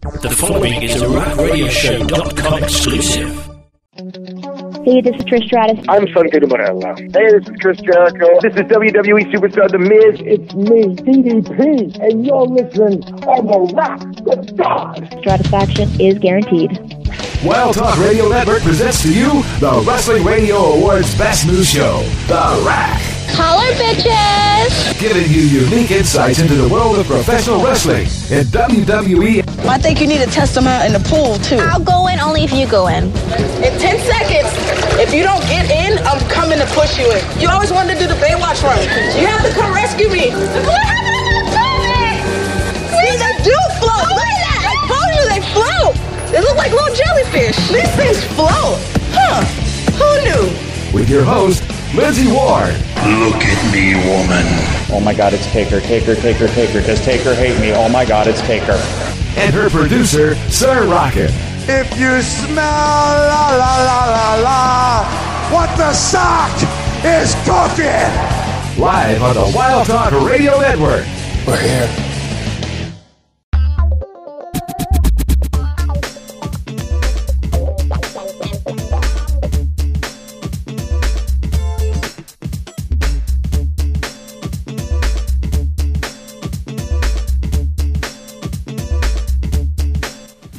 The following is a RackRadioShow.com exclusive. Hey, this is Trish Stratus. I'm Santino Morella. Hey, this is Chris Jericho. This is WWE Superstar The Miz. It's me, DDP, and you're listening on The Rock the God. Stratisfaction is guaranteed. Wild Talk Radio Network presents to you the Wrestling Radio Awards Best New Show, The Rack. Holler, bitches! Giving you unique insights into the world of professional wrestling in WWE. I think you need to test them out in the pool, too. I'll go in only if you go in. In 10 seconds, if you don't get in, I'm coming to push you in. You always wanted to do the Baywatch run. You have to come rescue me. What happened to my stomach? See, they do float. Look at that. I told you they float. They look like little jellyfish. These things float. Huh. Who knew? With your host, Lindsay Ward. Look at me, woman. Oh my God, it's Taker. Taker. Does Taker hate me? Oh my God, it's Taker. And her producer, Sir Rocket. If you smell la la la la la, what the sock is cooking. Live on the Wild Talk Radio Network. We're here.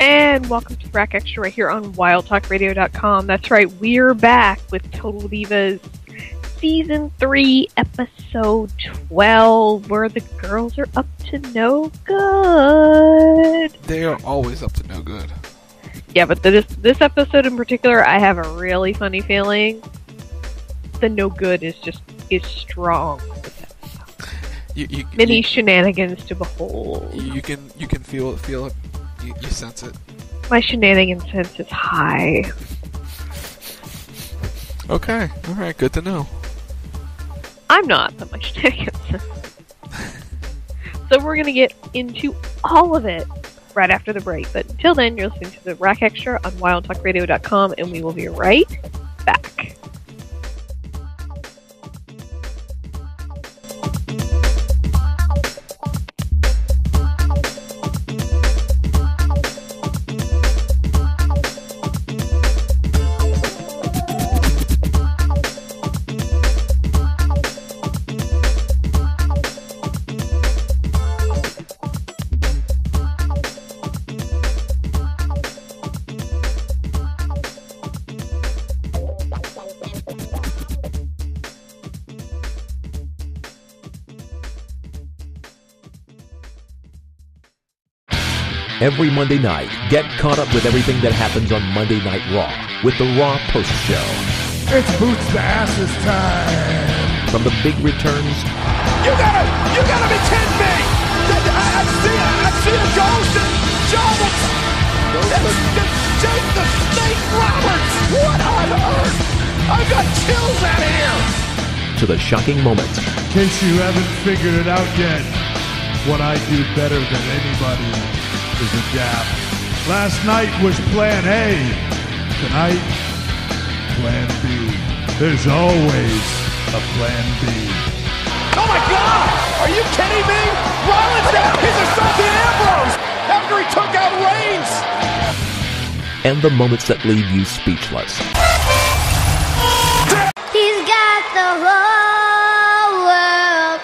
And welcome to Rack Extra right here on WildTalkRadio.com. That's right, we're back with Total Divas Season 3, Episode 12, where the girls are up to no good. They are always up to no good. Yeah, but this episode in particular, I have a really funny feeling. The no good is strong. Many shenanigans to behold. You can feel it. You sense it. My shenanigan sense is high. Okay, alright, good to know. I'm not, but my shenanigan sense. So we're going to get into all of it right after the break. But until then, you're listening to the Rack Extra on WildTalkRadio.com, and we will be right back. Every Monday night, get caught up with everything that happens on Monday Night Raw with the Raw Post Show. It's boots to asses time. From the big returns. You gotta be kidding me! I see a ghost and Jarvis! It's the Snake Roberts! What on earth? I've got chills out of here! To the shocking moments. In case you haven't figured it out yet, what I do better than anybody is a jab. Last night was plan A. Tonight, plan B. There's always a plan B. Oh my God! Are you kidding me? Rollins now! He's assaulting Ambrose! After he took out Reigns! And the moments that leave you speechless. He's got the whole world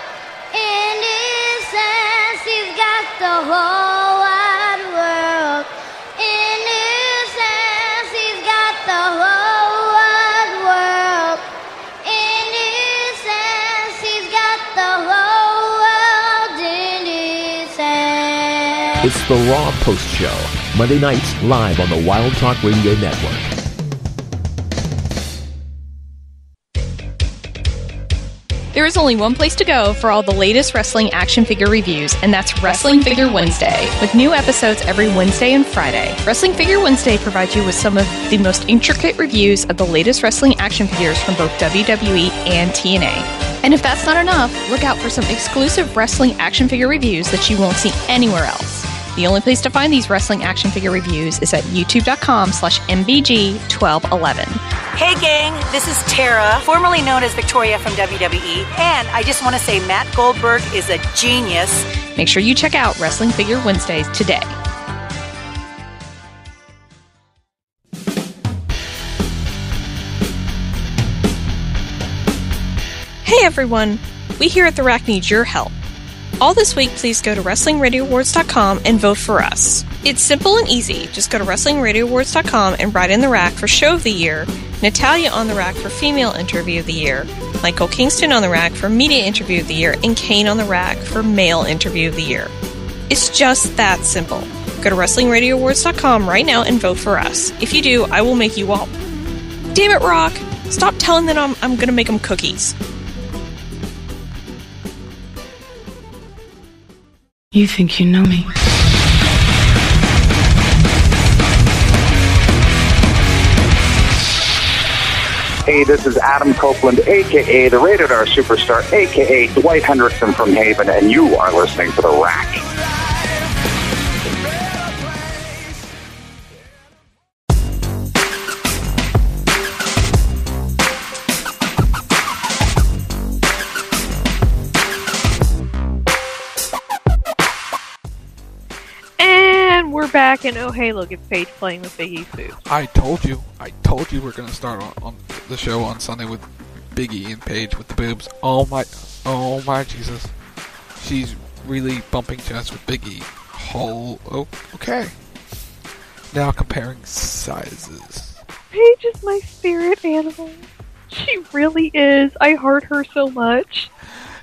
in his hands. He's got the whole wide world in his hands. He's got the whole wide world in his hands. He's got the whole world in his hands. It's the Raw Post Show. Monday nights, live on the Wild Talk Radio Network. There is only one place to go for all the latest wrestling action figure reviews, and that's Wrestling Figure Wednesday, with new episodes every Wednesday and Friday. Wrestling Figure Wednesday provides you with some of the most intricate reviews of the latest wrestling action figures from both WWE and TNA. And if that's not enough, look out for some exclusive wrestling action figure reviews that you won't see anywhere else. The only place to find these wrestling action figure reviews is at youtube.com/mbg1211. Hey gang, this is Tara, formerly known as Victoria from WWE, and I just want to say Matt Goldberg is a genius. Make sure you check out Wrestling Figure Wednesdays today. everyone! We here at The Rack need your help. All this week, please go to WrestlingRadioAwards.com and vote for us. It's simple and easy. Just go to WrestlingRadioAwards.com and write in The Rack for Show of the Year, Natalia on The Rack for Female Interview of the Year, Michael Kingston on The Rack for Media Interview of the Year, and Kane on The Rack for Male Interview of the Year. It's just that simple. Go to WrestlingRadioAwards.com right now and vote for us. If you do, I will make you all... Damn it, Rock! Stop telling them I'm gonna make them cookies. You think you know me? Hey, this is Adam Copeland, a.k.a. the Rated R Superstar, a.k.a. Dwight Hendrickson from Haven, and you are listening to The Rack. We're back, and oh hey, look, it's Paige playing with Big E's boobs. I told you we're gonna start on the show on Sunday with Big E and Paige with the boobs. Oh my Jesus. She's really bumping chests with Big E. Okay. Now comparing sizes. Paige is my spirit animal. She really is. I heart her so much.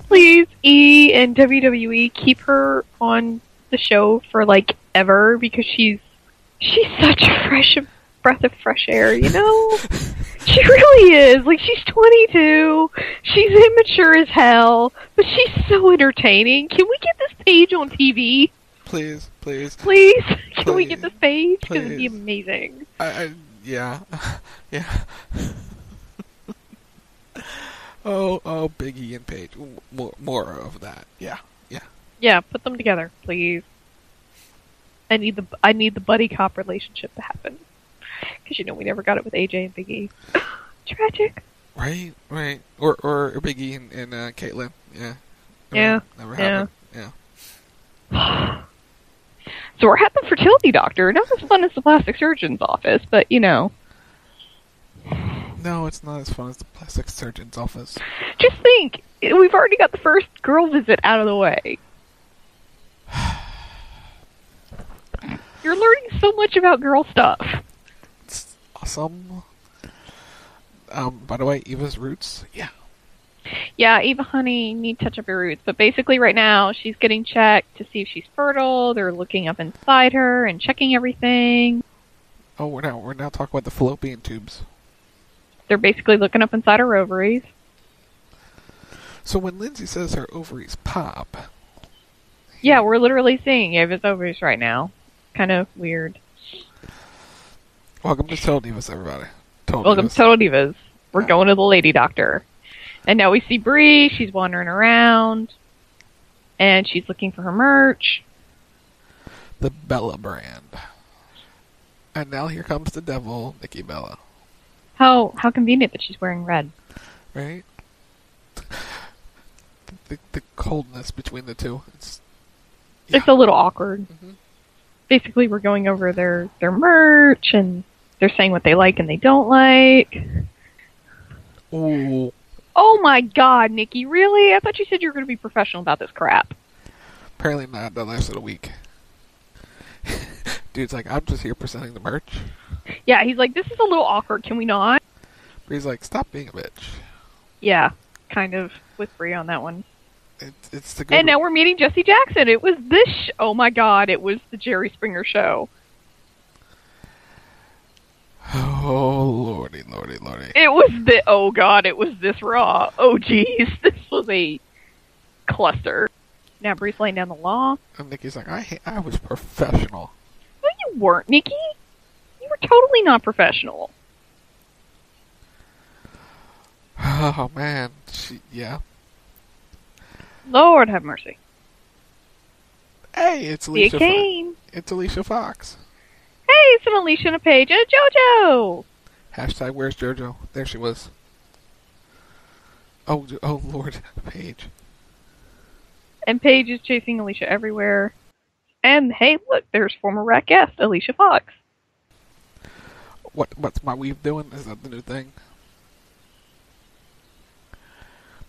Please, E and WWE, keep her on the show for like ever, because she's such a fresh breath of fresh air, you know? She really is. Like, she's 22, she's immature as hell, but she's so entertaining. Can we get this Paige on TV? Please. Can we get this Paige? Because it'd be amazing. Yeah. Oh, Big E and Paige. More of that. Yeah. Yeah, put them together, please. I need the buddy cop relationship to happen, because you know we never got it with AJ and Big E. Tragic. Right. Or Big E and Caitlyn. Yeah. Never happened. Yeah. So we're at the fertility doctor. Not as fun as the plastic surgeon's office, but you know. No, it's not as fun as the plastic surgeon's office. Just think, we've already got the first girl visit out of the way. You're learning so much about girl stuff. It's awesome. By the way, Eva's roots, yeah. Yeah, Eva, honey, need to touch up your roots. But basically right now, she's getting checked to see if she's fertile. They're looking up inside her and checking everything. Oh, we're now talking about the fallopian tubes. They're basically looking up inside her ovaries. So when Lindsay says her ovaries pop... Yeah, we're literally seeing Eva's ovaries right now. Kind of weird. Welcome to Total Divas, everybody. Welcome to Total Divas. We're going to the lady doctor. And now we see Bree. She's wandering around. And she's looking for her merch. The Bella brand. And now here comes the devil, Nikki Bella. How convenient that she's wearing red. Right? The coldness between the two. It's a little awkward. Mm-hmm. Basically, we're going over their merch, and they're saying what they like and they don't like. Ooh. Oh my god, Nikki, really? I thought you said you were going to be professional about this crap. Apparently not. That lasted a week. Dude's like, I'm just here presenting the merch. Yeah, he's like, this is a little awkward, can we not? Bree's like, stop being a bitch. Yeah, kind of with Bree on that one. It's the good. And now we're meeting Jesse Jackson. It was this. Oh my god! It was the Jerry Springer show. Oh lordy! It was the. Oh god! It was this Raw. Oh geez, this was a cluster. Now Bree's laying down the law. And Nikki's like, I was professional. No, you weren't, Nikki. You were totally not professional. Oh man, yeah. Lord have mercy. Hey, it's Alicia. It's Alicia Fox. Hey, it's an Alicia and a Paige and a JoJo. Hashtag where's JoJo? There she was. Oh Lord, Paige. And Paige is chasing Alicia everywhere. And hey, look, there's former Rack guest Alicia Fox. What's my weave doing? Is that the new thing?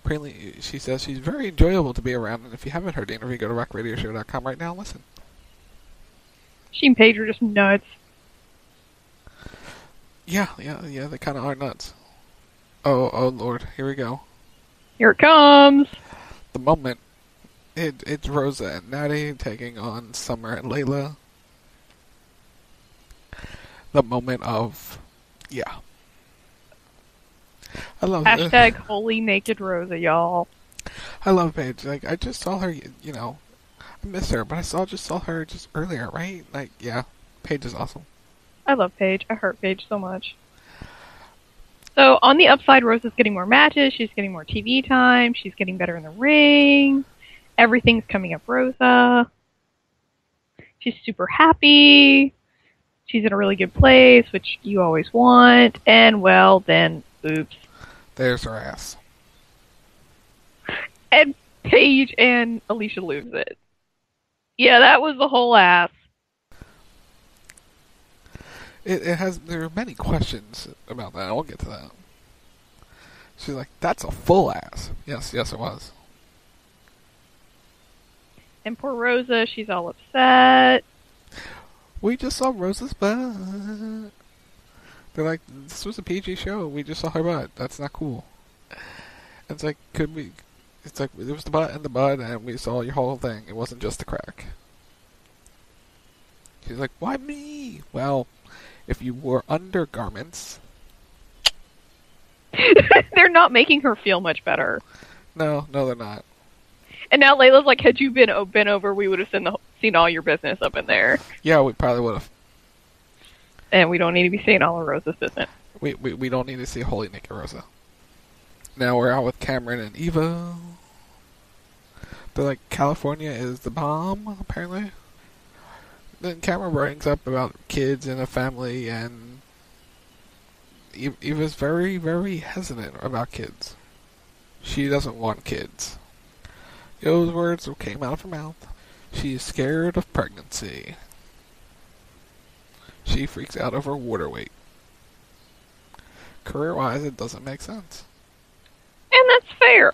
apparently, she says she's very enjoyable to be around, and if you haven't heard the interview, go to rockradioshow.com right now and listen. She and Paige are just nuts. Yeah, they kind of are nuts. Oh, Lord, here we go. Here it comes! The moment. It's Rosa and Natty taking on Summer and Layla. The moment of... Yeah. I love it. Hashtag Holy Naked Rosa, y'all. I love Paige. Like, I just saw her, you know... I miss her, but I just saw her just earlier, right? Like, yeah. Paige is awesome. I love Paige. I heart Paige so much. So, on the upside, Rosa's getting more matches, she's getting more TV time, she's getting better in the ring, everything's coming up Rosa. She's super happy, she's in a really good place, which you always want, and well, then, oops. There's her ass. And Paige and Alicia lose it. Yeah, that was the whole ass. There are many questions about that. I'll get to that. She's like, that's a full ass. Yes, it was. And poor Rosa, she's all upset. We just saw Rosa's butt. They're like, this was a PG show. We just saw her butt. That's not cool. And it's like, it's like, it was the butt and the bud, and we saw your whole thing. It wasn't just the crack. She's like, why me? Well... If you wore undergarments... They're not making her feel much better. No, they're not. And now Layla's like, had you been over, we would have seen all your business up in there. Yeah, we probably would have. And we don't need to be seeing all of Rosa's business. We don't need to see Holy Naked Rosa. Now we're out with Cameron and Eva. They're like, California is the bomb, apparently. Then Cameron brings up about kids and a family, and Eva's very, very hesitant about kids. She doesn't want kids. Those words came out of her mouth. She is scared of pregnancy. She freaks out over water weight. Career-wise, it doesn't make sense. And that's fair.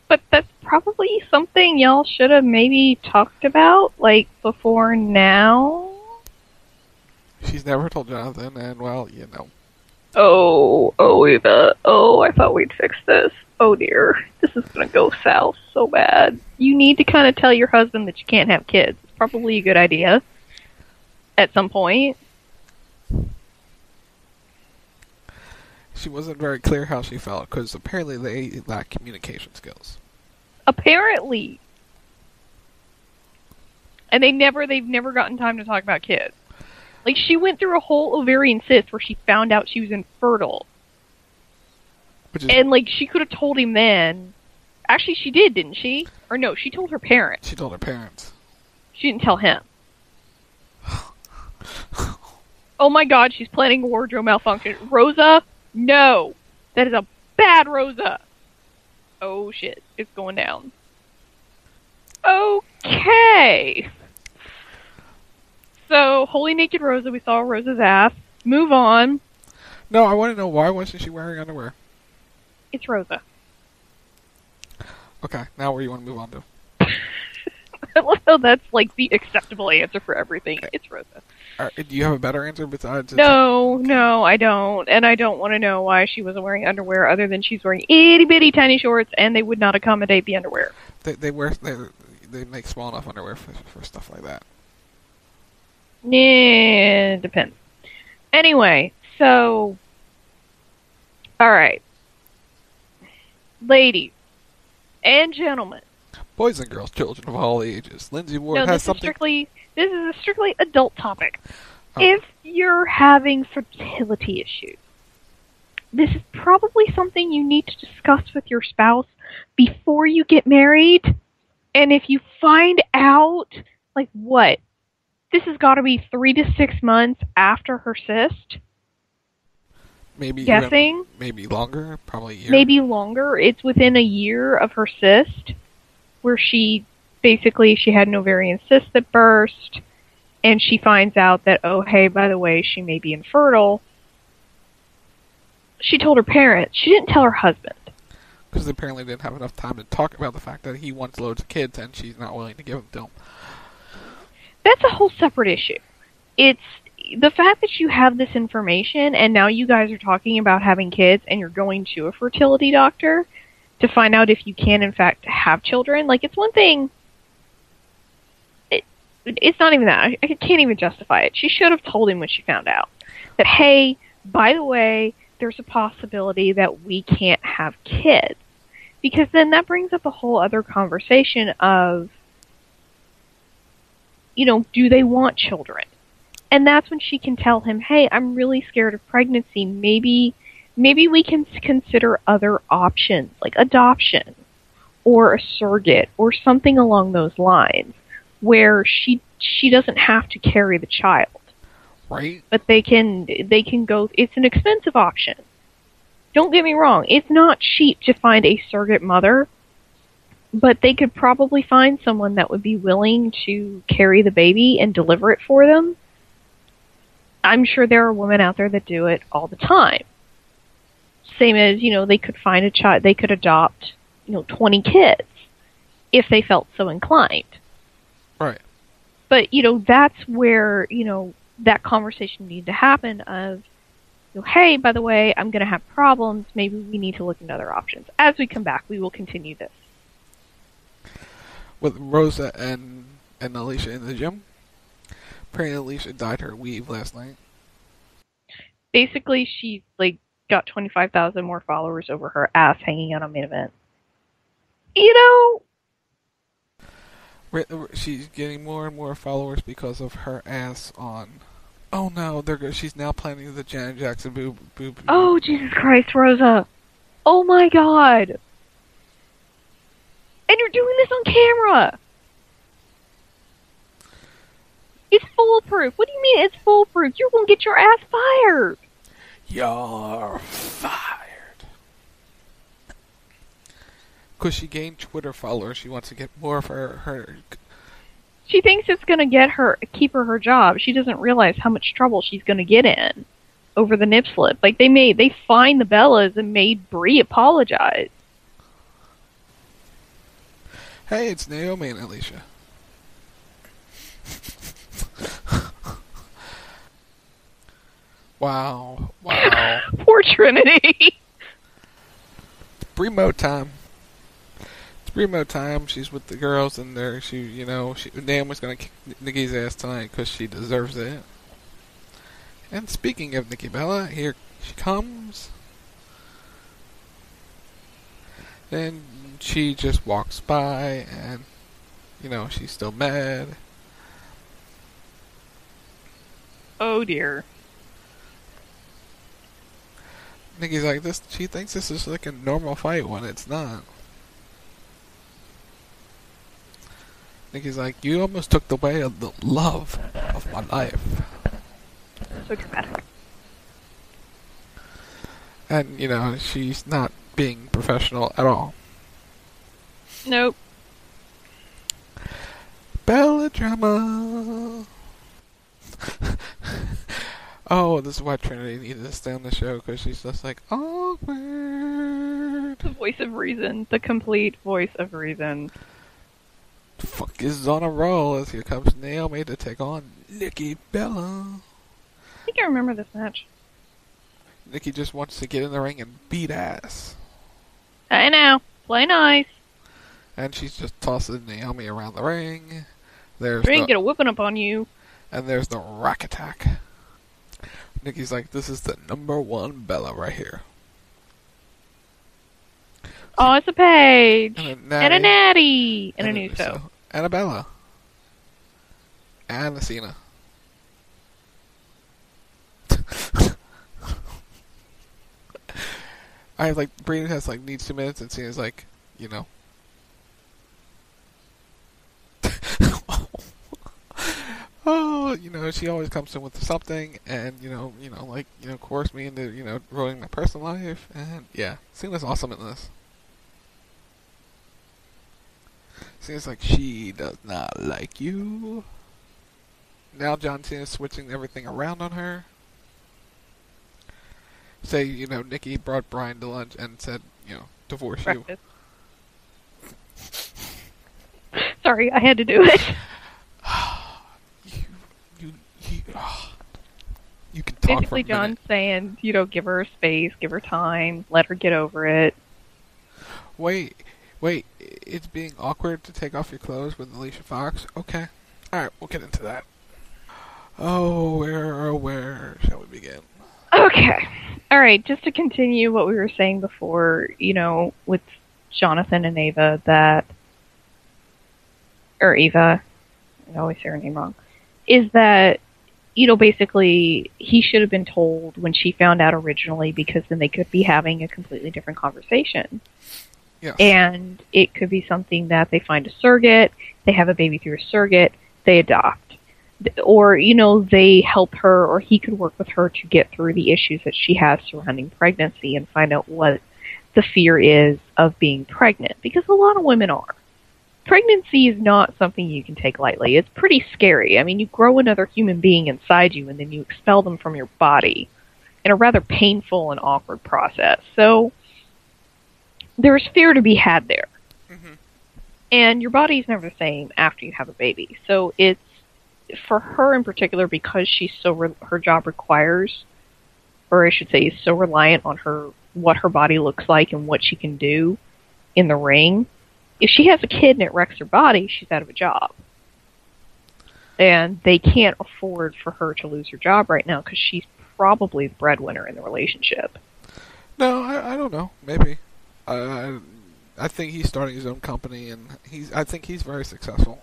But that's probably something y'all should have maybe talked about, like, before now. She's never told Jonathan, and, well, you know. Oh, Eva. Oh, I thought we'd fix this. Oh, dear. This is gonna go south so bad. You need to kind of tell your husband that you can't have kids. It's probably a good idea. At some point. She wasn't very clear how she felt, because apparently they lack communication skills. Apparently. And they've never gotten time to talk about kids. Like, she went through a whole ovarian cyst where she found out she was infertile. And, like, she could have told him then. Actually, she did, didn't she? Or no, she told her parents. She told her parents. She didn't tell him. Oh my god, she's planning a wardrobe malfunction. Rosa? No. That is a bad Rosa. Oh shit, it's going down. Okay. So, Holy Naked Rosa, we saw Rosa's ass. Move on. No, I want to know, why wasn't she wearing underwear? It's Rosa. Okay, now where do you want to move on to? I love how that's like the acceptable answer for everything. It's Rosa. Do you have a better answer besides... No, I don't. And I don't want to know why she wasn't wearing underwear other than she's wearing itty-bitty tiny shorts and they would not accommodate the underwear. They make small enough underwear for stuff like that. Yeah, depends. Anyway, so... Alright. Ladies and gentlemen. Boys and girls, children of all ages. Lindsay Ward has has something... This is a strictly adult topic. Oh. If you're having fertility issues, this is probably something you need to discuss with your spouse before you get married. And if you find out, like, what? This has got to be 3 to 6 months after her cyst. Maybe guessing. Even, maybe longer, probably a year. Maybe longer. It's within a year of her cyst, where she had an ovarian cyst that burst, and she finds out that, oh, hey, by the way, she may be infertile. She told her parents. She didn't tell her husband. Because they apparently didn't have enough time to talk about the fact that he wants loads of kids and she's not willing to give them to him. That's a whole separate issue. It's the fact that you have this information and now you guys are talking about having kids and you're going to a fertility doctor to find out if you can in fact have children. Like, it's one thing. It's not even that. I can't even justify it. She should have told him when she found out that, hey, by the way, there's a possibility that we can't have kids. Because then that brings up a whole other conversation of, you know, do they want children? And that's when she can tell him, hey, I'm really scared of pregnancy. Maybe we can consider other options, like adoption or a surrogate or something along those lines, where she doesn't have to carry the child. Right. But they can go, it's an expensive option. Don't get me wrong, it's not cheap to find a surrogate mother, but they could probably find someone that would be willing to carry the baby and deliver it for them. I'm sure there are women out there that do it all the time. Same as, you know, they could find a child, they could adopt, 20 kids if they felt so inclined. Right. But, that's where, that conversation needed to happen of, hey, by the way, I'm going to have problems. Maybe we need to look into other options. As we come back, we will continue this. With Rosa and Alicia in the gym. Apparently Alicia dyed her weave last night. Basically, she got 25,000 more followers over her ass hanging out on Main Event. She's getting more and more followers because of her ass on... Oh no, she's now planning the Janet Jackson boob. Oh, Jesus Christ, Rosa. Oh my God. And you're doing this on camera. It's foolproof. What do you mean it's foolproof? You're going to get your ass fired. You're fired. Because she gained Twitter followers, she wants to get more of her... She thinks it's going to keep her job. She doesn't realize how much trouble she's going to get in over the nip slip. Like, they fined the Bellas and made Brie apologize. Hey, it's Naomi and Alicia. Wow. Poor Trinity. It's Bremo time. She's with the girls, and Naomi's gonna kick Nikki's ass tonight because she deserves it. And speaking of Nikki Bella, here she comes. Then she just walks by, and she's still mad. Oh dear. Nikki's like this. She thinks this is like a normal fight when it's not. Nikki's like, you almost took the way of the love of my life. So dramatic. And, she's not being professional at all. Nope. Bella drama. Oh, this is why Trinity needed to stay on the show, because she's just like, awkward. The voice of reason. The complete voice of reason. Fuck is on a roll as here comes Naomi to take on Nikki Bella. I think I remember this match. Nikki just wants to get in the ring and beat ass. I know. Play nice. And she's just tossing Naomi around the ring. She didn't get a whooping up on you. And there's the rack attack. Nikki's like, this is the #1 Bella right here. Oh, it's a Paige. And a Natty. And a Nuso. And a Bella. And a Cena. Brayden has needs 2 minutes, and Cena's like, oh, she always comes in with something, and coerce me into ruining my personal life, and yeah, Cena's awesome in this. Cena's like, she does not like you. Now John Cena's switching everything around on her. Say, Nikki brought Brian to lunch and said, divorce Breakfast. Sorry, I had to do it. You can talk Basically, for a minute. John's saying, give her space, give her time, let her get over it. Wait, it's being awkward to take off your clothes with Alicia Fox? Okay. Alright, we'll get into that. Oh, where shall we begin? Okay. Alright, just to continue what we were saying before, with Jonathan and Eva, or Eva, I always say her name wrong, is that, basically, he should have been told when she found out originally, because then they could be having a completely different conversation. Yes. And it could be something that they find a surrogate, they have a baby through a surrogate, they adopt. Or, they help her, or he could work with her to get through the issues that she has surrounding pregnancy and find out what the fear is of being pregnant. Because a lot of women are. Pregnancy is not something you can take lightly. It's pretty scary. I mean, you grow another human being inside you and then you expel them from your body in a rather painful and awkward process. So there's fear to be had there. Mm-hmm. And your body's never the same after you have a baby. So it's, for her in particular, because she's her job requires, or I should say is so reliant on what her body looks like and what she can do in the ring. If she has a kid and it wrecks her body, she's out of a job. And they can't afford for her to lose her job right now because she's probably the breadwinner in the relationship. No, I don't know. Maybe. I think he's starting his own company, and I think he's very successful.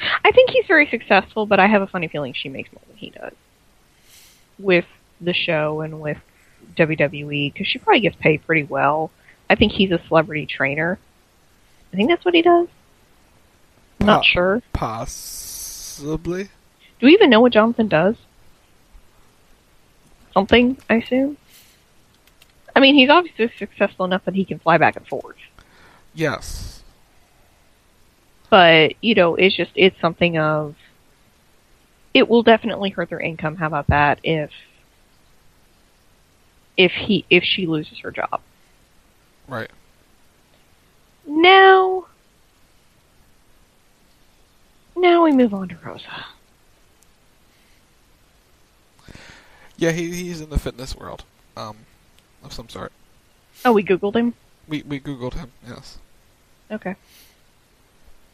I think he's very successful, but I have a funny feeling she makes more than he does. With the show and with WWE, because she probably gets paid pretty well. I think he's a celebrity trainer. I think that's what he does. I'm not sure. Possibly. Do we even know what Jonathan does? Something, I assume? I mean, he's obviously successful enough that he can fly back and forth. Yes. But, it's something of... It will definitely hurt their income. How about that if she loses her job? Right. Now we move on to Rosa. Yeah, he's in the fitness world, of some sort. Oh, we Googled him? We Googled him, yes. Okay.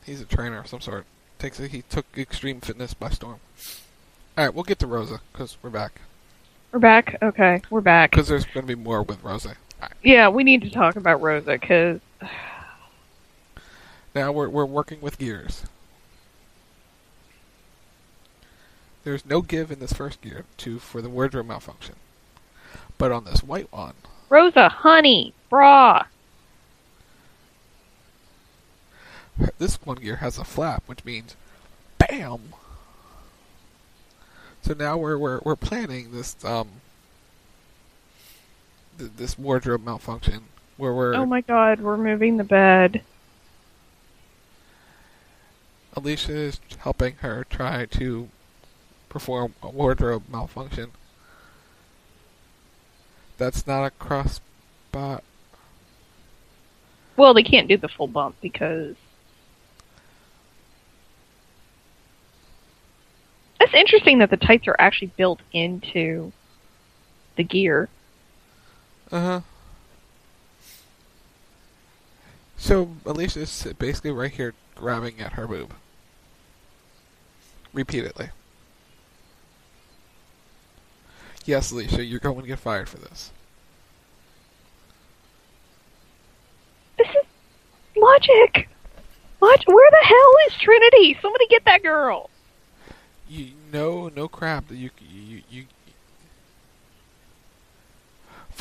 He's a trainer of some sort. He took extreme fitness by storm. Alright, we'll get to Rosa, because we're back. We're back? Okay, we're back. Because there's going to be more with Rosa. Right. Yeah, we need to talk about Rosa, because... Now we're working with gears. There's no give in this first gear for the wardrobe malfunction. But on this white one... Rosa, honey, bra. This one gear has a flap, which means BAM! So now we're planning this this wardrobe malfunction where we're... Oh my god, we're moving the bed. Alicia is helping her try to perform a wardrobe malfunction. That's not a cross spot. Well, they can't do the full bump because... That's interesting that the tights are actually built into the gear. Uh-huh. So, Alicia is basically right here grabbing at her boob. Repeatedly. Yes, Alicia, you're going to get fired for this. This is logic. Where the hell is Trinity? Somebody get that girl. No crap. You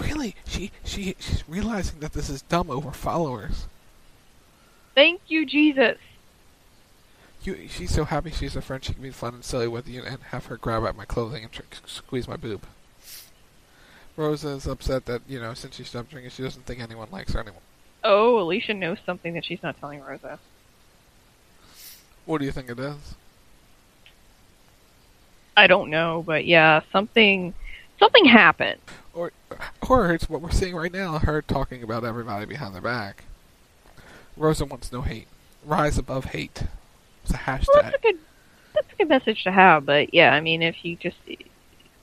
really? She's realizing that this is dumb over followers. Thank you, Jesus. She's so happy she's a friend. She can be fun and silly with you and have her grab at my clothing and squeeze my boob. Rosa is upset that, since she stopped drinking, she doesn't think anyone likes her anymore. Oh, Alicia knows something that she's not telling Rosa. What do you think it is? I don't know, but yeah, something happened. Or it's what we're seeing right now, her talking about everybody behind their back. Rosa wants no hate. Rise above hate. It's a hashtag. Well, that's a good message to have, but yeah, I mean, if you just...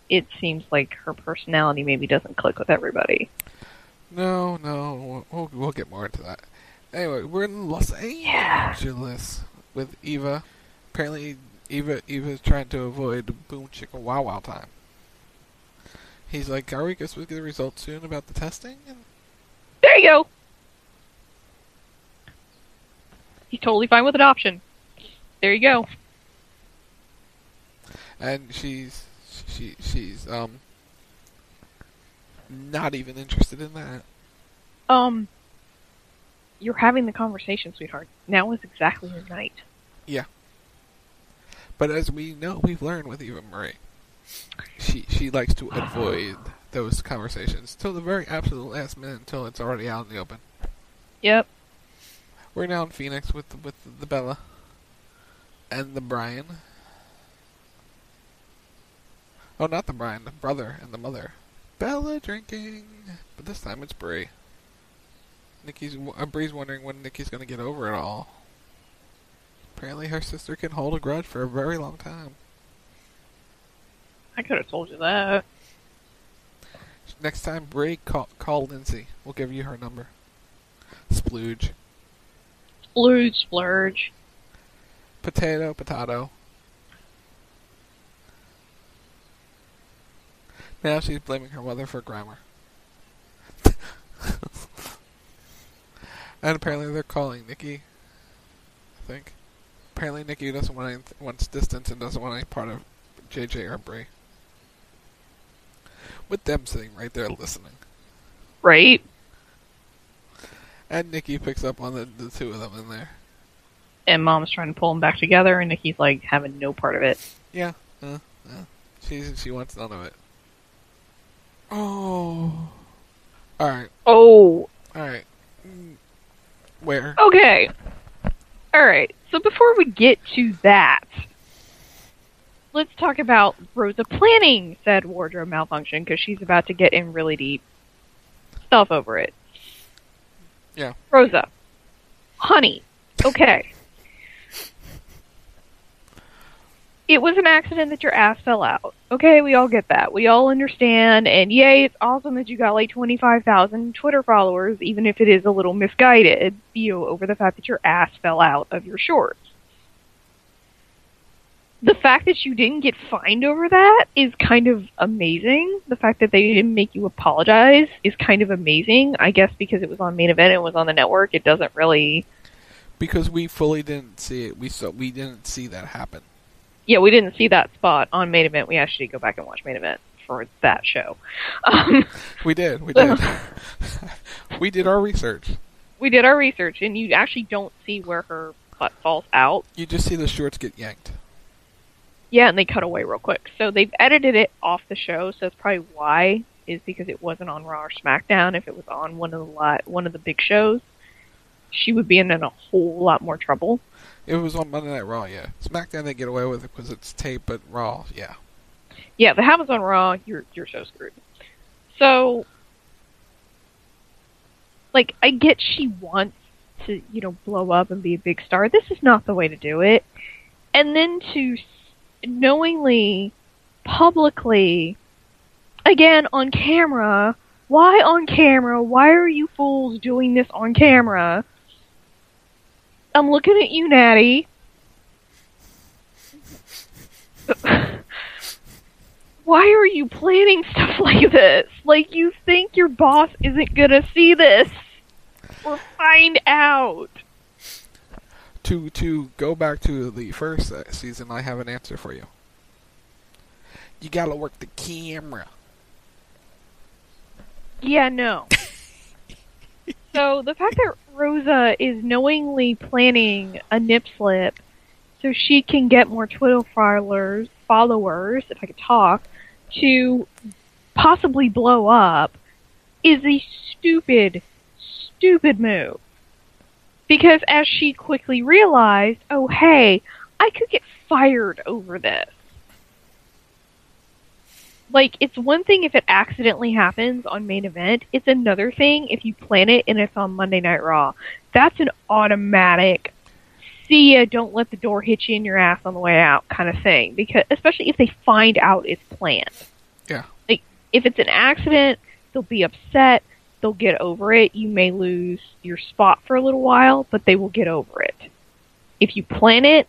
It seems like her personality maybe doesn't click with everybody. No, we'll get more into that. Anyway, we're in Los Angeles with Eva. Apparently, Eva's trying to avoid Boom Chicka Wow Wow time. He's like, are we supposed to get the results soon about the testing? There you go! He's totally fine with adoption. There you go. And she's not even interested in that. You're having the conversation, sweetheart. Now is exactly your night. Yeah. But as we know, we've learned with Eva Marie, she likes to avoid those conversations till the very absolute last minute, until it's already out in the open. Yep. We're now in Phoenix with the Bella and the Brian. Oh, not the Brian, the brother and the mother. Bella drinking, but this time it's Brie. Brie's wondering when Nikki's gonna get over it all. Apparently, her sister can hold a grudge for a very long time. I could have told you that. Next time, Brie, call Lindsay. We'll give you her number. Splooge. Splurge. Potato. Now she's blaming her mother for grammar. And apparently they're calling Nikki. I think. Apparently Nikki doesn't wants distance and doesn't want any part of JJ or Brie. With them sitting right there listening. Right. And Nikki picks up on the two of them in there. And Mom's trying to pull them back together, and Nikki's like having no part of it. Yeah. She wants none of it. Oh. Alright. Oh. Alright. Where? Okay. Alright, so before we get to that, let's talk about Rosa planning said wardrobe malfunction, because she's about to get in really deep stuff over it. Yeah. Rosa. Honey. Okay. It was an accident that your ass fell out. Okay, we all get that. We all understand, and yay, it's awesome that you got like 25,000 Twitter followers, even if it is a little misguided, over the fact that your ass fell out of your shorts. The fact that you didn't get fined over that is kind of amazing. The fact that they didn't make you apologize is kind of amazing. I guess because it was on Main Event, it was on the network, it doesn't really... Because we fully didn't see it. We didn't see that happen. Yeah, we didn't see that spot on Main Event. We actually go back and watch Main Event for that show. We did. We did our research. We did our research, and you actually don't see where her butt falls out. You just see the shorts get yanked. Yeah, and they cut away real quick. So they've edited it off the show, so that's probably why, is because it wasn't on Raw or SmackDown. If it was on one of the big shows, she would be in a whole lot more trouble. It was on Monday Night Raw, yeah. SmackDown, they get away with it because it's tape, but Raw, yeah. Yeah, if it happens on Raw, you're so screwed. So, like, I get she wants to, blow up and be a big star. This is not the way to do it. And then to knowingly, publicly, again, on camera, why on camera? Why are you fools doing this on camera? I'm looking at you, Natty. Why are you planning stuff like this? Like, you think your boss isn't gonna see this or find out? To go back to the first season, I have an answer for you. You gotta work the camera. Yeah, no. So, the fact that Rosa is knowingly planning a nip slip so she can get more Twitter followers, if I could talk, to possibly blow up, is a stupid, stupid move. Because as she quickly realized, oh hey, I could get fired over this. like, it's one thing if it accidentally happens on main event. It's another thing if you plan it and it's on Monday Night Raw. That's an automatic, see ya, don't let the door hit you in your ass on the way out kind of thing. Because, especially if they find out it's planned. Yeah. Like, if it's an accident, they'll be upset. They'll get over it. You may lose your spot for a little while, but they will get over it. If you plan it,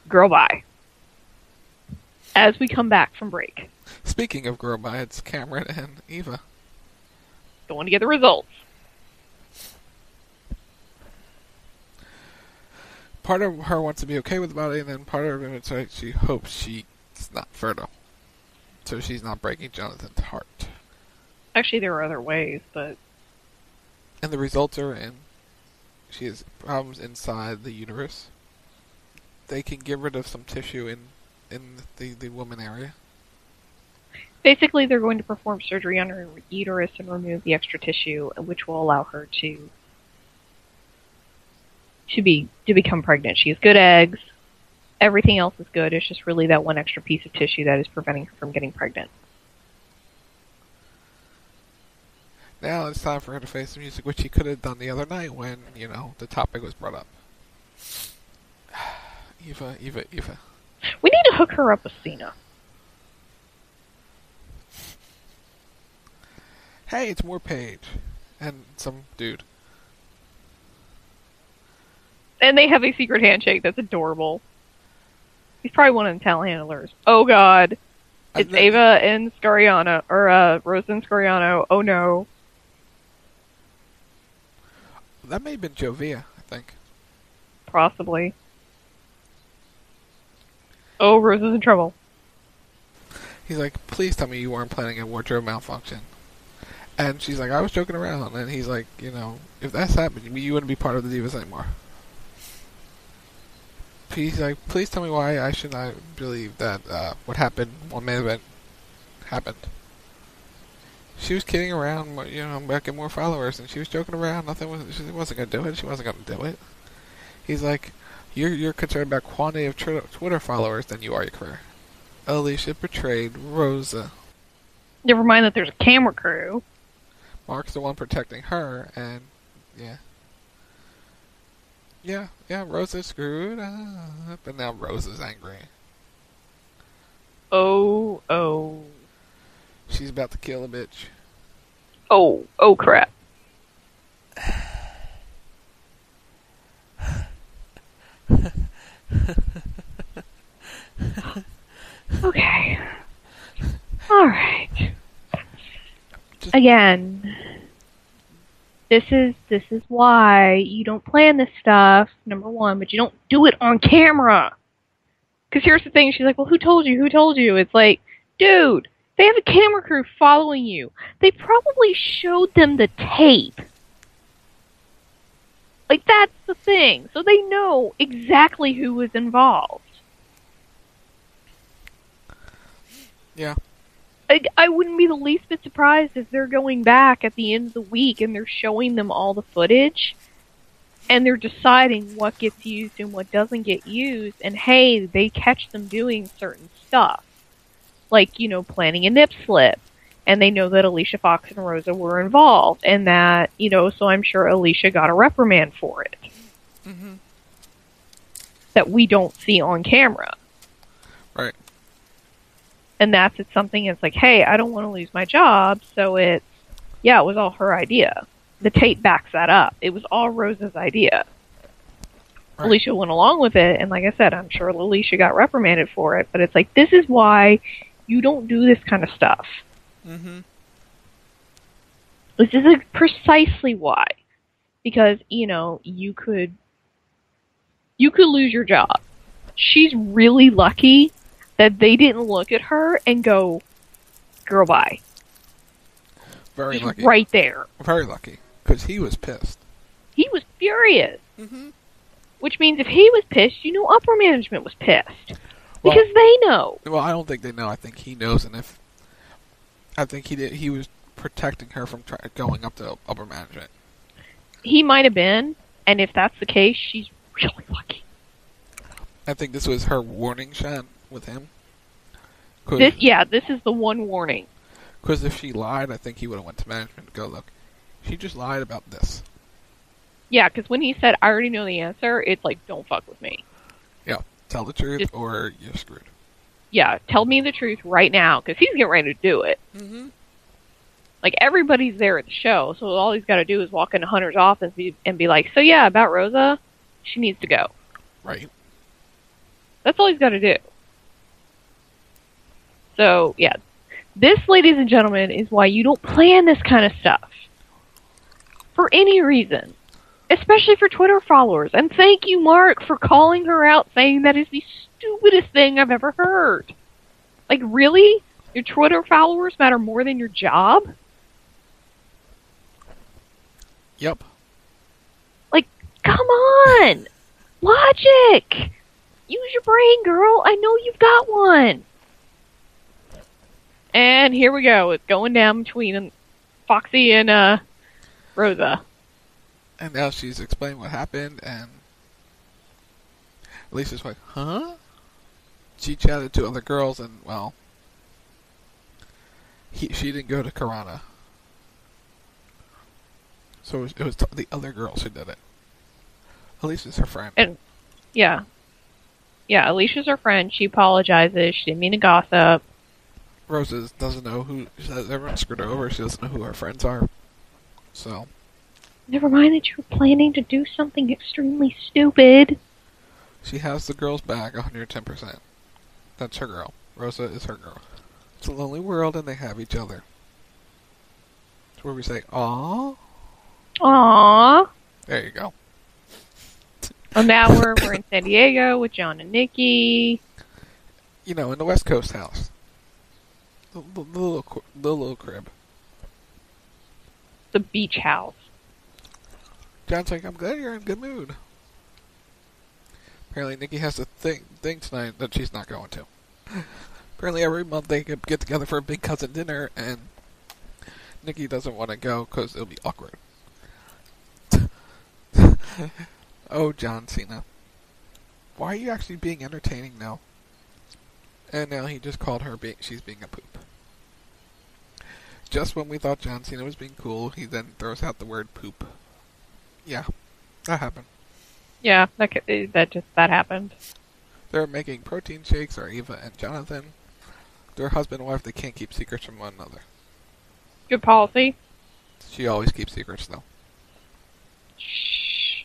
girl, bye. As we come back from break. Speaking of girl bye, it's Cameron and Eva. Going to get the results. Part of her wants to be okay with the body, and then part of her is like she hopes she's not fertile. So she's not breaking Jonathan's heart. Actually, there are other ways, but... And the results are in. She has problems inside the uterus. They can get rid of some tissue in the woman area. Basically, they're going to perform surgery on her uterus and remove the extra tissue, which will allow her to become pregnant. She has good eggs. Everything else is good. It's just really that one extra piece of tissue that is preventing her from getting pregnant. Now it's time for her to face the music, which she could have done the other night when, the topic was brought up. Eva. We need to hook her up with Cena. Hey, it's more Paige. And some dude. And they have a secret handshake that's adorable. He's probably one of the telehandlers. Oh god. It's Ava and Scariano, or Rosa and Scariano. Oh no. That may have been Jovia, I think. Possibly. Oh, Rosa's in trouble. He's like, please tell me you weren't planning a wardrobe malfunction. And she's like, I was joking around. And he's like, if that's happened, you wouldn't be part of the Divas anymore. He's like, please tell me why I should not believe that what happened on main event happened. She was kidding around, about getting more followers, and she was joking around. She wasn't going to do it. She wasn't going to do it. He's like, you're concerned about quantity of Twitter followers than you are your career. Alicia betrayed Rosa. Never mind that there's a camera crew. Mark's the one protecting her, and yeah, Rosa screwed up, and now Rosa's angry. Oh. She's about to kill a bitch. Oh crap. Okay. Alright. Again, this is why you don't plan this stuff, number one, but you don't do it on camera. Because here's the thing, she's like, well, who told you? It's like, dude, they have a camera crew following you. They probably showed them the tape. Like, that's the thing. So they know exactly who was involved. Yeah. I wouldn't be the least bit surprised if they're going back at the end of the week and they're showing them all the footage and they're deciding what gets used and what doesn't get used, and hey, they catch them doing certain stuff. Like, planning a nip slip. And they know that Alicia Fox and Rosa were involved, and that, so I'm sure Alicia got a reprimand for it. Mm-hmm. That we don't see on camera. Right. And it's something that's like, hey, I don't want to lose my job, so it was all her idea. The tape backs that up. It was all Rosa's idea. Right. Alicia went along with it, and like I said, I'm sure Alicia got reprimanded for it, but it's like, this is why you don't do this kind of stuff. Mm-hmm. This is precisely why. Because, you could lose your job. She's really lucky that they didn't look at her and go, girl, bye. Very lucky. Right there. Very lucky. Because he was pissed. He was furious. Mm-hmm. Which means if he was pissed, upper management was pissed. Because they know. Well, I don't think they know. I think he knows, and I think he was protecting her from going up to upper management. He might have been, and if that's the case, she's really lucky. I think this was her warning shot with him. This is the one warning. Because if she lied, I think he would have went to management to go, look, she just lied about this. Yeah, because when he said, I already know the answer, it's like, don't fuck with me. Yeah, tell the truth or you're screwed. Yeah, tell me the truth right now, because he's getting ready to do it. Mm-hmm. Like, everybody's there at the show, so all he's got to do is walk into Hunter's office and be like, so yeah, about Rosa, she needs to go. Right. That's all he's got to do. So, yeah. This, ladies and gentlemen, is why you don't plan this kind of stuff. For any reason. Especially for Twitter followers. And thank you, Mark, for calling her out, saying that is the stupidest thing I've ever heard. Like, really? Your Twitter followers matter more than your job? Yep. Like, come on! Logic! Use your brain, girl. I know you've got one. And here we go. It's going down between Foxy and Rosa. And now she's explaining what happened, and Alicia's like, huh? She chatted to other girls, and, well, she didn't go to Karana. So it was the other girls who did it. Alicia's her friend. And, yeah. Yeah, Alicia's her friend. She apologizes. She didn't mean to gossip. Rosa doesn't know who... Everyone screwed her over. She doesn't know who her friends are. So... Never mind that you're planning to do something extremely stupid. She has the girl's back 110%. That's her girl. Rosa is her girl. It's a lonely world and they have each other. It's where we say, aww. Aww. There you go. And now we're in San Diego with John and Nikki. You know, in the West Coast house. The little crib. The beach house. John's like, I'm glad you're in good mood. Apparently Nikki has a thing tonight that she's not going to. Apparently every month they get together for a big cousin dinner, and Nikki doesn't want to go because it'll be awkward. Oh, John Cena. Why are you actually being entertaining now? And now he just called her she's being a poop. Just when we thought John Cena was being cool, he then throws out the word poop. Yeah, that happened. Yeah, that happened. They're making protein shakes, are Eva and Jonathan. They're husband and wife, they can't keep secrets from one another. Good policy. She always keeps secrets, though. Shh.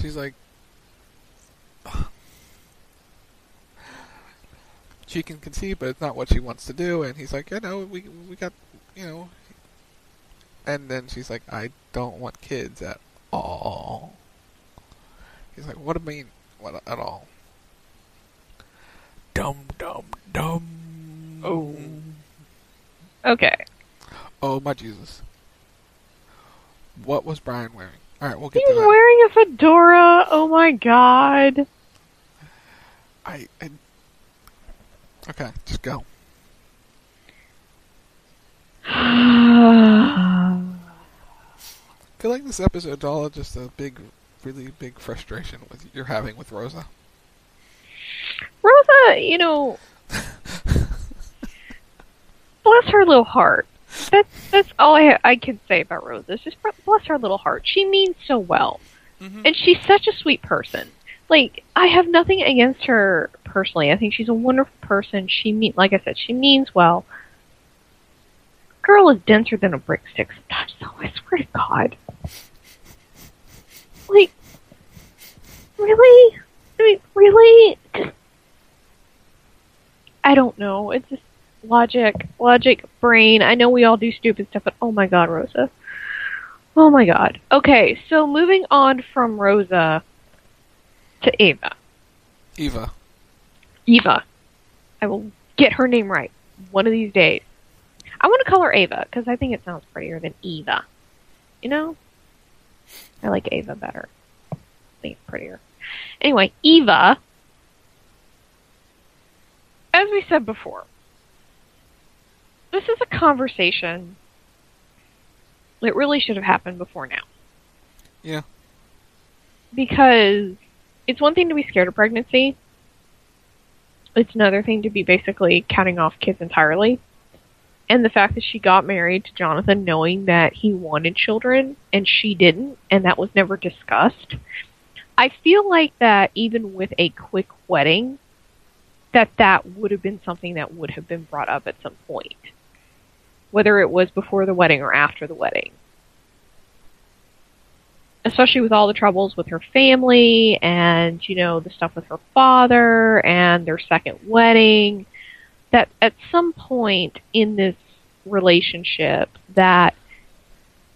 She's like... She can conceive, but it's not what she wants to do, and he's like, yeah, no, we got, you know... And then she's like, I don't want kids at all. He's like, what do you mean, what at all? Dumb. Oh. Okay. Oh, my Jesus. What was Brian wearing? Alright, we'll get to He's that. wearing a fedora. Oh, my God. Okay, just go. I feel like this episode's all just a really big frustration you're having with Rosa. Rosa, you know, bless her little heart. That's all I can say about Rosa. It's just bless her little heart. She means so well. Mm-hmm. And she's such a sweet person. Like, I have nothing against her personally. I think she's a wonderful person. Like I said, she means well. Girl is denser than a brick stick sometimes, though. I swear to God. Like, really? I mean, really? I don't know. It's just logic, brain. I know we all do stupid stuff, but oh my God, Rosa. Oh my God. Okay, so moving on from Rosa to Eva. Eva. I will get her name right one of these days. I want to call her Ava, because I think it sounds prettier than Eva. You know? I like Ava better. I think it's prettier. Anyway, Eva, as we said before, this is a conversation that really should have happened before now. Yeah. Because it's one thing to be scared of pregnancy, It's another thing to be basically counting off kids entirely. And the fact that she got married to Jonathan knowing that he wanted children and she didn't, and that was never discussed. I feel like that even with a quick wedding, that would have been something that would have been brought up at some point. Whether it was before the wedding or after the wedding. Especially with all the troubles with her family and, the stuff with her father and their second wedding. That at some point in this relationship that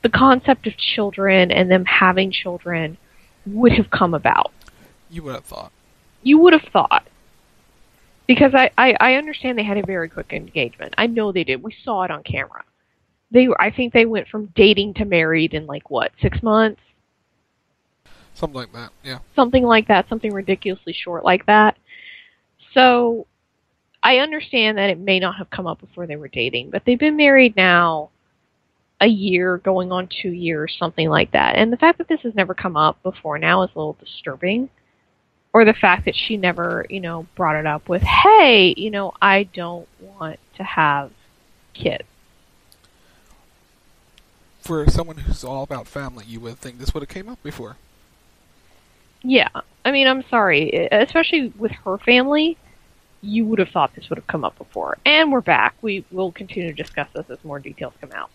the concept of children and them having children would have come about. You would have thought. You would have thought. Because I understand they had a very quick engagement. I know they did. We saw it on camera. I think they went from dating to married in 6 months? Something like that, yeah. Something like that, something ridiculously short like that. So, I understand that it may not have come up before they were dating, but they've been married now a year, going on 2 years, something like that. And the fact that this has never come up before now is a little disturbing. Or the fact that she never, brought it up with, hey, I don't want to have kids. For someone who's all about family, you would think this would have came up before. Yeah. I mean, I'm sorry. Especially with her family, you would have thought this would have come up before. And we're back. We will continue to discuss this as more details come out.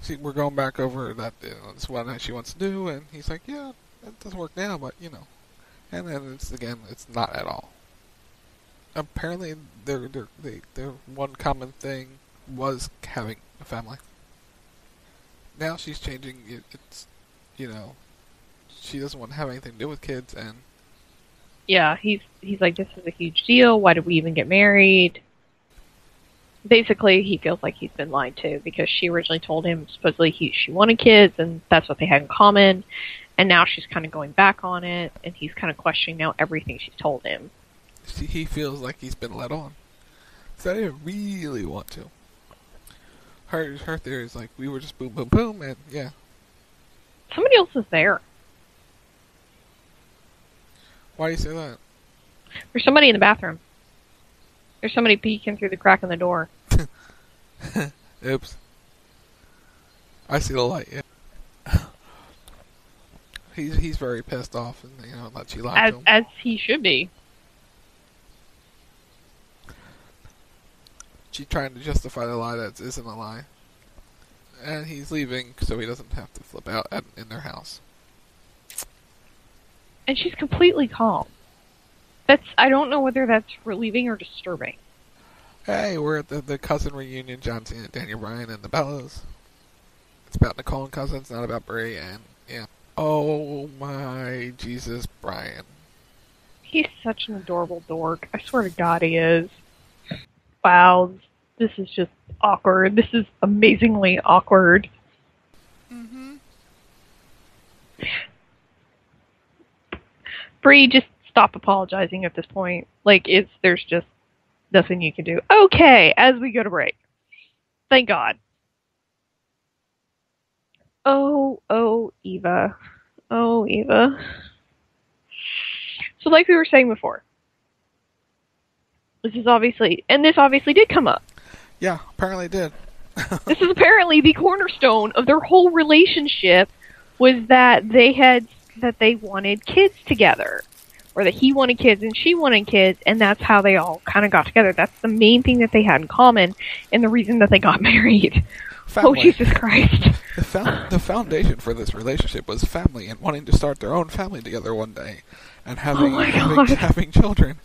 See, we're going back over that that's what she wants to do, and he's like, yeah, it doesn't work now, but, And then it's not at all. Apparently, their one common thing was having a family. Now she's changing. It's, she doesn't want to have anything to do with kids, and yeah, he's like, this is a huge deal. Why did we even get married? Basically, he feels like he's been lied to because she originally told him supposedly she wanted kids, and that's what they had in common. And now she's kind of going back on it, and he's kind of questioning now everything she's told him. He feels like he's been led on. So I didn't really want to. Her theory is like, we were just boom, boom, boom, and yeah. Somebody else is there. Why do you say that? There's somebody in the bathroom. There's somebody peeking through the crack in the door. Oops. I see the light, yeah. He's very pissed off, and that she lied to him. As he should be. She's trying to justify the lie that isn't a lie. And he's leaving so he doesn't have to flip out in their house. And she's completely calm. I don't know whether that's relieving or disturbing. Hey, we're at the cousin reunion, John Cena, Daniel Bryan, and the Bellas. It's about Nicole and cousins, not about Brie, and yeah. Oh my Jesus, Brian. He's such an adorable dork. I swear to God he is. Wow, this is just awkward. This is amazingly awkward. Mm-hmm. Brie, just stop apologizing at this point. There's just nothing you can do. Okay, as we go to break. Thank God. Oh, Eva. Oh, Eva. So like we were saying before, this obviously did come up. Yeah, apparently it did. This is apparently the cornerstone of their whole relationship, was that they wanted kids together. Or that he wanted kids and she wanted kids, and that's how they all kind of got together. That's the main thing that they had in common, and the reason that they got married. Family. Oh, Jesus Christ. The foundation for this relationship was family, and wanting to start their own family together one day, and having children.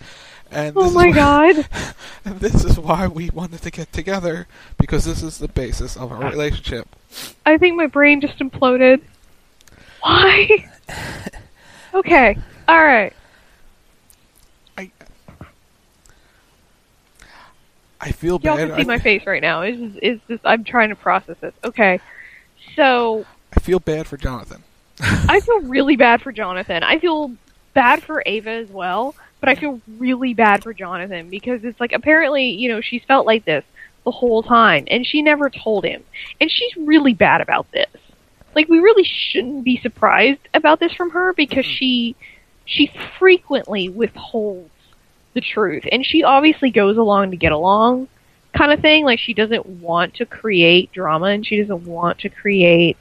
And oh my God. And this is why we wanted to get together, because this is the basis of our relationship. I think my brain just imploded. Why? Okay, alright. I feel bad. Y'all can see my face right now. It's just I'm trying to process this. Okay, so I feel bad for Jonathan. I feel really bad for Jonathan. I feel bad for Ava as well, but I feel really bad for Jonathan because it's like apparently, she's felt like this the whole time, and she never told him, and she's really bad about this. Like, we really shouldn't be surprised about this from her because she frequently withholds the truth. And she obviously goes along to get along kind of thing. Like, she doesn't want to create drama and she doesn't want to create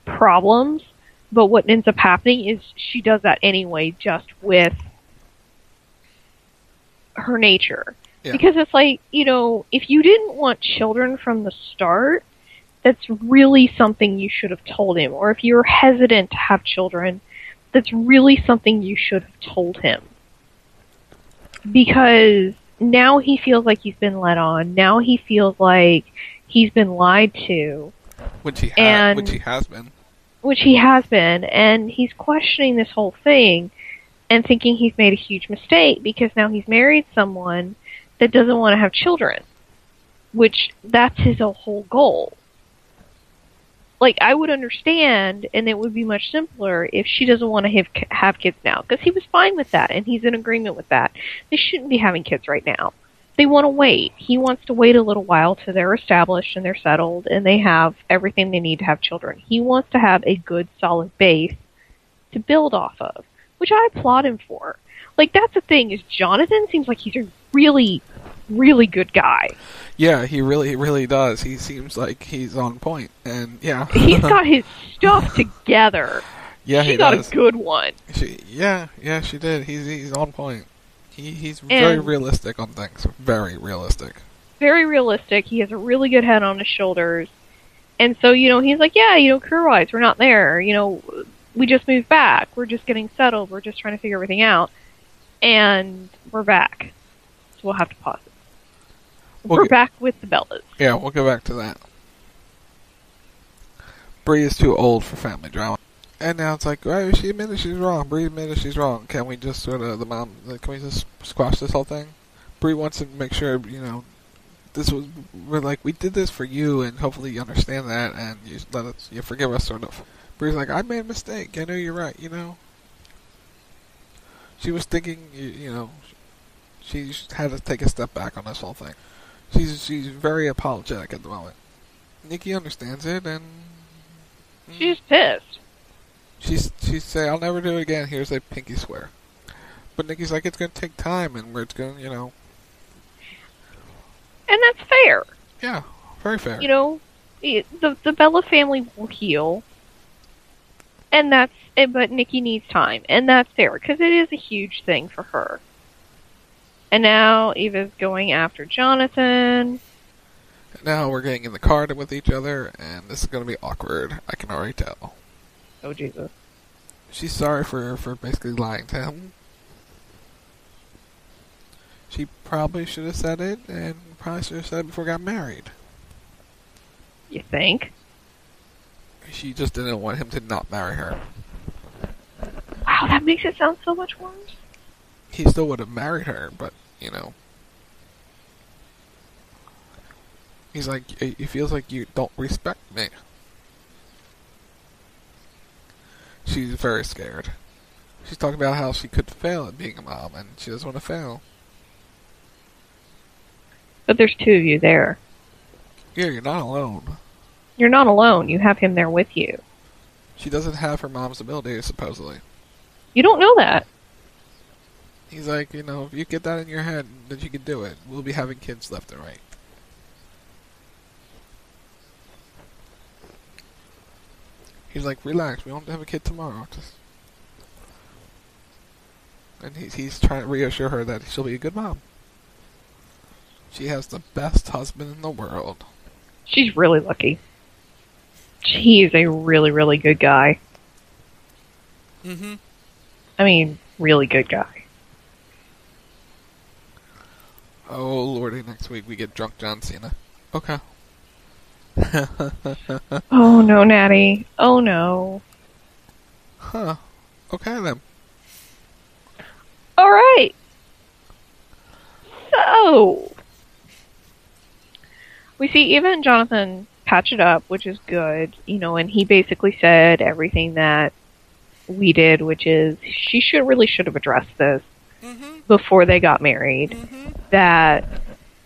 problems. But what ends up happening is she does that anyway, just with her nature. Yeah. Because it's like, you know, if you didn't want children from the start, that's really something you should have told him. Or if you're hesitant to have children, that's really something you should have told him. Because now he feels like he's been led on. Now he feels like he's been lied to. Which he has been. Which he has been. And he's questioning this whole thing and thinking he's made a huge mistake because now he's married someone that doesn't want to have children. Which, that's his whole goal. Like, I would understand, and it would be much simpler if she doesn't want to have kids now. Because he was fine with that, and he's in agreement with that. They shouldn't be having kids right now. They want to wait. He wants to wait a little while till they're established and they're settled, and they have everything they need to have children. He wants to have a good, solid base to build off of, which I applaud him for. Like, that's the thing, is Jonathan seems like he's a really, really good guy. Yeah, he really does. He seems like he's on point, and yeah. He's got his stuff together. Yeah, she he got does. a good one. She did. He's on point. He's very realistic on things. Very realistic. Very realistic. He has a really good head on his shoulders. And so, you know, he's like, yeah, you know, career-wise, we're not there. You know, we just moved back. We're just getting settled. We're just trying to figure everything out. And we're back. So we'll have to pause it. We're back with the Bellas. Yeah, we'll go back to that. Bree is too old for family drama. And now it's like, right, she admitted she's wrong. Bree admitted she's wrong. Can we just can we just squash this whole thing? Bree wants to make sure, you know, we did this for you, and hopefully you understand that, and you forgive us, sort of. Bree's like, I made a mistake. I know you're right, you know. She was thinking, you know, she had to take a step back on this whole thing. She's very apologetic at the moment. Nikki understands it, and she's pissed. She's saying, I'll never do it again. Here's a pinky swear. But Nikki's like, it's going to take time, and it's going to, you know. And that's fair. Yeah, very fair. You know, the Bella family will heal. And but Nikki needs time. And that's fair, because it is a huge thing for her. And now Eva's going after Jonathan. Now we're getting in the car with each other, and this is going to be awkward. I can already tell. Oh, Jesus. She's sorry for basically lying to him. She probably should have said it, and probably should have said it before we got married. You think? She just didn't want him to not marry her. Wow, that makes it sound so much worse. He still would have married her, but, you know. He's like, he feels like you don't respect me. She's very scared. She's talking about how she could fail at being a mom, and she doesn't want to fail. But there's two of you there. Yeah, you're not alone. You're not alone. You have him there with you. She doesn't have her mom's abilities, supposedly. You don't know that. He's like, you know, if you get that in your head, that you can do it. We'll be having kids left and right. He's like, relax, we won't have a kid tomorrow. And he's trying to reassure her that she'll be a good mom. She has the best husband in the world. She's really lucky. He's a really, really good guy. Mm-hmm. I mean, really good guy. Oh, lordy, next week we get drunk John Cena. Okay. Oh, no, Natty. Oh, no. Huh. Okay, then. All right. So, we see Eva and Jonathan patch it up, which is good, you know, and he basically said everything that we did, which is she should have addressed this before they got married. That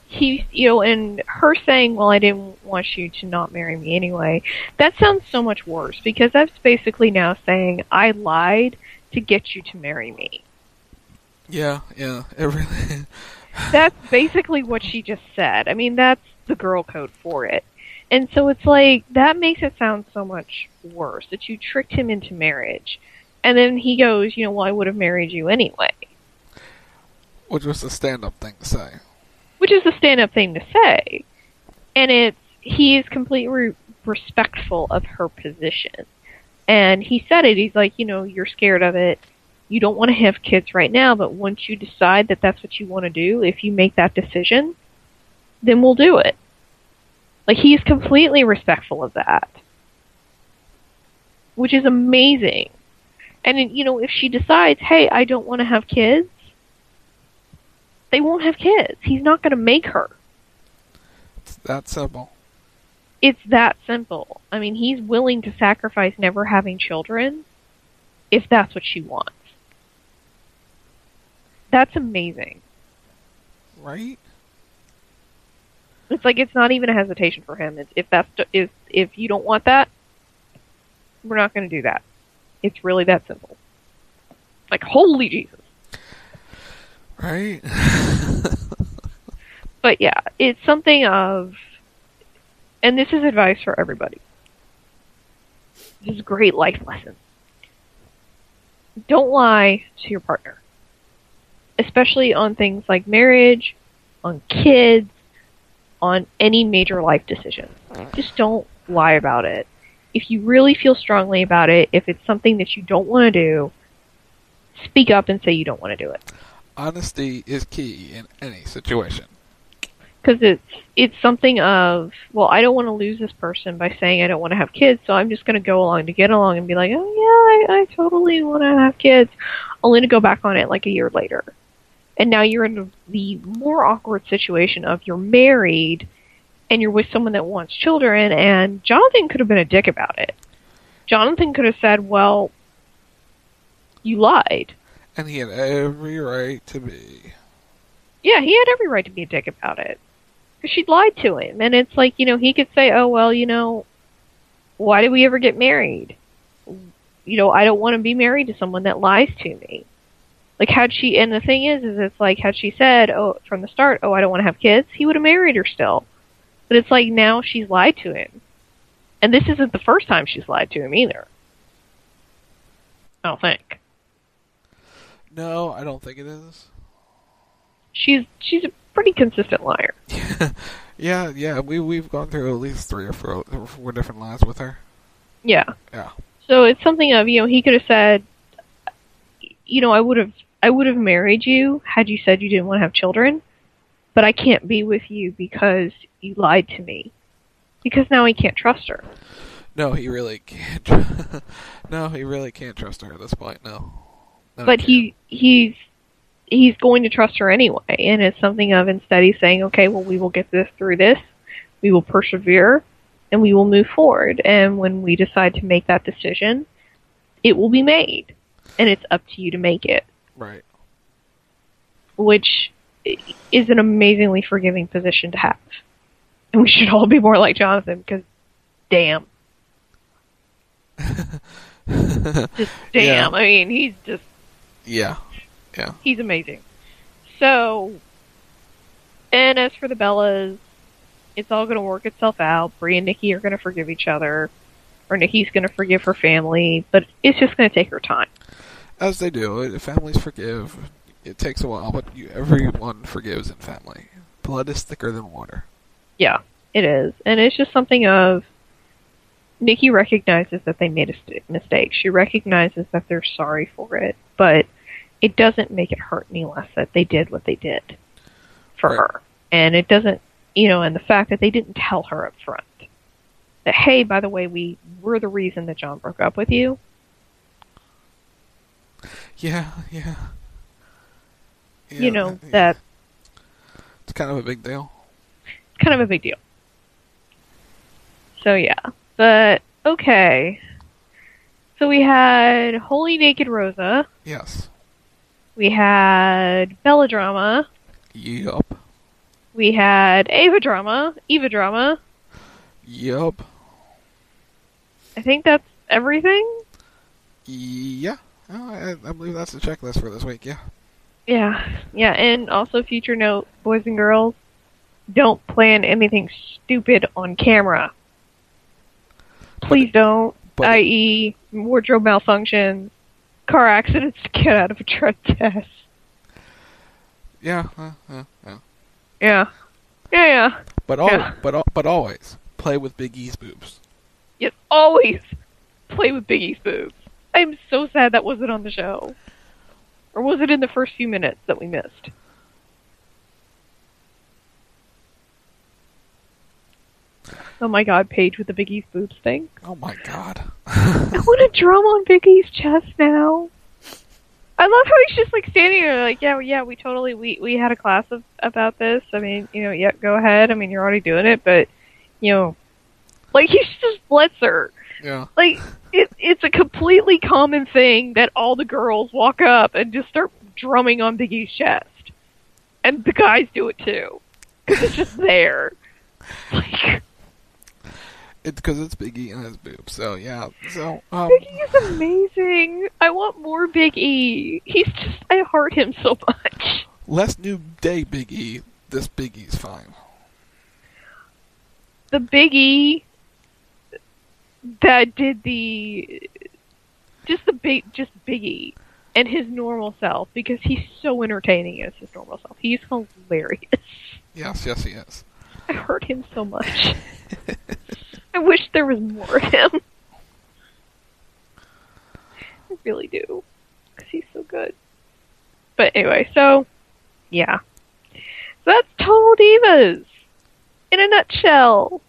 he, you know, and her saying, well, I didn't want you to not marry me anyway, that sounds so much worse, because that's basically now saying I lied to get you to marry me. Yeah, it really... That's basically what she just said. I mean, that's the girl code for it. And so it's like, that makes it sound so much worse, that you tricked him into marriage. And then he goes, well, I would have married you anyway. Which was the stand-up thing to say. Which is the stand-up thing to say. And he is completely respectful of her position. And he said it, he's like, you're scared of it. You don't want to have kids right now, but once you decide that that's what you want to do, if you make that decision, then we'll do it. Like, he's completely respectful of that. Which is amazing. And, if she decides, hey, I don't want to have kids, they won't have kids. He's not going to make her. It's that simple. It's that simple. I mean, he's willing to sacrifice never having children if that's what she wants. That's amazing. Right? It's like, it's not even a hesitation for him. If you don't want that, we're not going to do that. It's really that simple. Like, holy Jesus. Right? But yeah, it's something of, and this is advice for everybody. This is a great life lesson. Don't lie to your partner. Especially on things like marriage, on kids, on any major life decision. Just don't lie about it. If you really feel strongly about it, if it's something that you don't want to do, speak up and say you don't want to do it. Honesty is key in any situation. Because it's something of, well, I don't want to lose this person by saying I don't want to have kids, so I'm just going to go along to get along and be like, oh yeah, I totally want to have kids, only to go back on it like a year later. And now you're in the more awkward situation of you're married and you're with someone that wants children, and Jonathan could have been a dick about it. Jonathan could have said, well, you lied. And he had every right to be. Yeah, he had every right to be a dick about it. Because she'd lied to him. And it's like, he could say, oh, well, why did we ever get married? I don't want to be married to someone that lies to me. Like, and the thing is it's like, had she said, from the start, I don't want to have kids, he would have married her still. But it's like, now she's lied to him. And this isn't the first time she's lied to him either. I don't think. No, I don't think it is. She's a pretty consistent liar. yeah, we've gone through at least 3 or 4 different lies with her. Yeah. Yeah. So it's something of, he could have said, I would have married you had you said you didn't want to have children, but I can't be with you because you lied to me. Because now he can't trust her. No, he really can't. No, he really can't trust her at this point. No. But he's going to trust her anyway, and it's something of, instead he's saying, okay, well, we will get through this, we will persevere, and we will move forward, and when we decide to make that decision, it will be made, and it's up to you to make it. Right. Which is an amazingly forgiving position to have. And we should all be more like Jonathan, because damn. Just damn. Yeah. I mean, he's just... Yeah. He's amazing. So, and as for the Bellas, it's all going to work itself out. Bree and Nikki are going to forgive each other, or Nikki's going to forgive her family, but it's just going to take her time. As they do. Families forgive. It takes a while, but everyone forgives in family. Blood is thicker than water. Yeah, it is. And it's just something of, Nikki recognizes that they made a mistake. She recognizes that they're sorry for it, but it doesn't make it hurt any less that they did what they did for her. And it doesn't, and the fact that they didn't tell her up front that, hey, by the way, we're the reason that John broke up with you. Yeah. That... It's kind of a big deal. It's kind of a big deal. So, yeah. But, okay. So we had Holy Naked Rosa. Yes. We had Bella Drama. Yup. We had Eva Drama. Yup. I think that's everything? Yeah. Oh, I believe that's the checklist for this week, yeah. Yeah, and also future note, boys and girls, don't plan anything stupid on camera. Please don't, i.e. wardrobe malfunctions, car accidents to get out of a drug test. Yeah. But always play with Big E's boobs. Yes, always play with Big E's boobs. I'm so sad that wasn't on the show. Or was it in the first few minutes that we missed? Oh my god, Paige with the Big E's boobs thing. Oh my god. I want a drum on Big E's chest now. I love how he's just like standing there like, yeah, we totally, we had a class about this. I mean, yeah, go ahead. I mean, you're already doing it, but, like he just lets her. Yeah. Like, it's a completely common thing that all the girls walk up and just start drumming on Big E's chest. And the guys do it too. Because it's just there. Like... Because it's Big E and his boobs, so yeah. So Big E is amazing. I want more Big E. I heart him so much. Less New Day Big E. This Big E's fine. The Big E that did just Big E and his normal self, because he's so entertaining as his normal self. He's hilarious. Yes, he is. I hurt him so much. I wish there was more of him. I really do. Because he's so good. But anyway, so, yeah. So that's Total Divas. In a nutshell.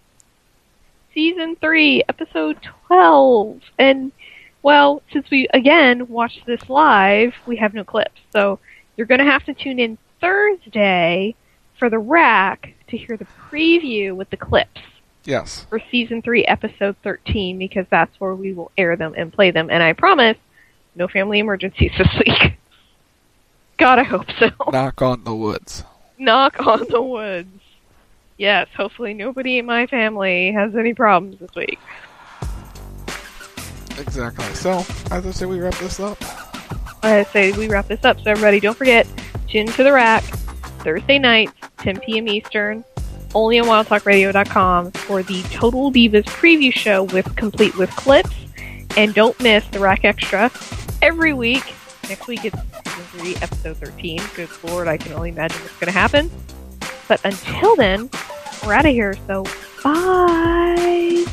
Season 3, episode 12. And, well, since we, again, watched this live, we have no clips. So you're going to have to tune in Thursday for the rack to hear the preview with the clips. Yes. For Season 3, Episode 13, because that's where we will air them and play them. And I promise, no family emergencies this week. God, I hope so. Knock on the woods. Knock on the woods. Yes, hopefully nobody in my family has any problems this week. Exactly. So, as I say, we wrap this up. So everybody, don't forget, tune to the rack Thursday nights, 10 p.m. Eastern. Only on WildTalkRadio.com for the Total Divas preview show complete with clips. And don't miss the Rack Extra every week. Next week it's Season 3, Episode 13. Good Lord, I can only imagine what's going to happen. But until then, we're out of here, so bye!